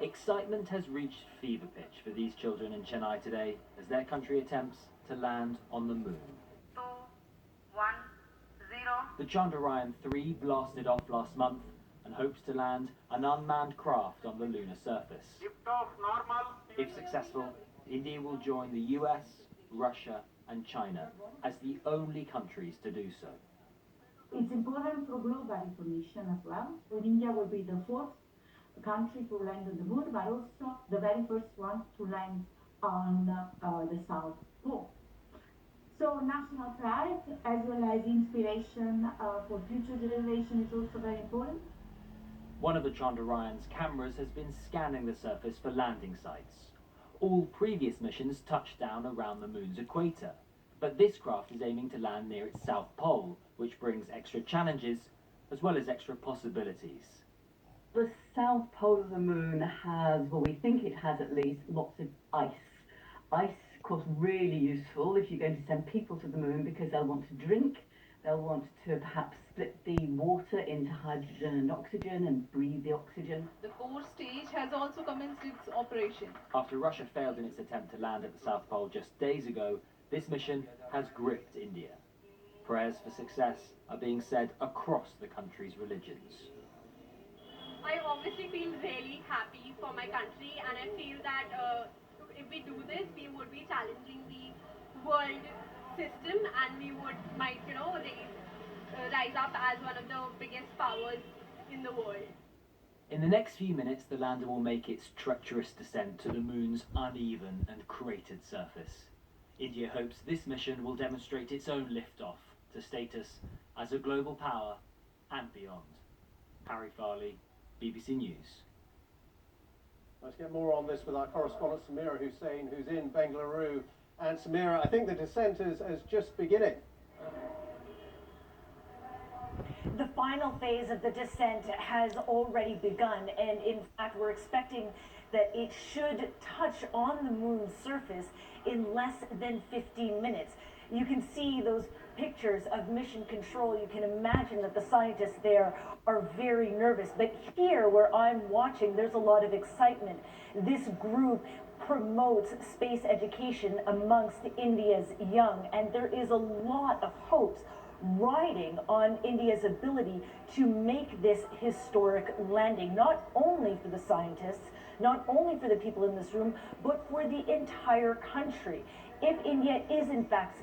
Excitement has reached fever pitch for these children in Chennai today as their country attempts to land on the moon. 2, 1, 0. The Chandrayaan-3 blasted off last month and hopes to land an unmanned craft on the lunar surface. Liftoff normal. If successful, India will join the US, Russia and China as the only countries to do so. It's important for global information as well. India will be the fourth country to land on the moon, but also the very first one to land on the South Pole. So national pride as well as inspiration for future generations is also very important. One of the Chandrayaan's cameras has been scanning the surface for landing sites. All previous missions touched down around the moon's equator, but this craft is aiming to land near its south pole, which brings extra challenges as well as extra possibilities. The south pole of the moon has, well, we think it has at least, lots of ice. Ice, of course, really useful if you're going to send people to the moon because they'll want to drink, they'll want to perhaps split the water into hydrogen and oxygen and breathe the oxygen. The core stage has also commenced its operation. After Russia failed in its attempt to land at the South Pole just days ago, this mission has gripped India. Prayers for success are being said across the country's religions. I obviously feel really happy for my country, and I feel that if we do this, we would be challenging the world system, and we might rise up as one of the biggest powers in the world. In the next few minutes, the lander will make its treacherous descent to the moon's uneven and cratered surface. India hopes this mission will demonstrate its own liftoff to status as a global power and beyond. Harry Farley, BBC News. Let's get more on this with our correspondent Samira Hussain, who's in Bengaluru. And Samira, I think the descent is just beginning. The final phase of the descent has already begun, and in fact we're expecting that it should touch on the moon's surface in less than 15 minutes. You can see those pictures of mission control. You can imagine that the scientists there are very nervous. But here, where I'm watching, there's a lot of excitement. This group promotes space education amongst India's young, and there is a lot of hopes riding on India's ability to make this historic landing, not only for the scientists, not only for the people in this room, but for the entire country. If India is in fact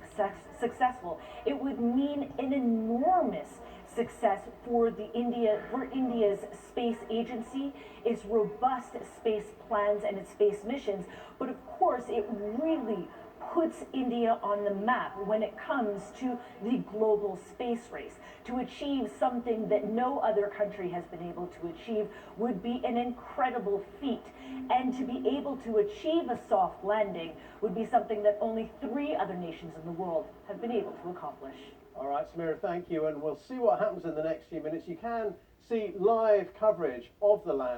successful, it would mean an enormous success for India's space agency, its robust space plans and its space missions. But of course, it really puts India on the map when it comes to the global space race. To achieve something that no other country has been able to achieve would be an incredible feat. And to be able to achieve a soft landing would be something that only 3 other nations in the world have been able to accomplish. All right, Samira, thank you. And we'll see what happens in the next few minutes. You can see live coverage of the land.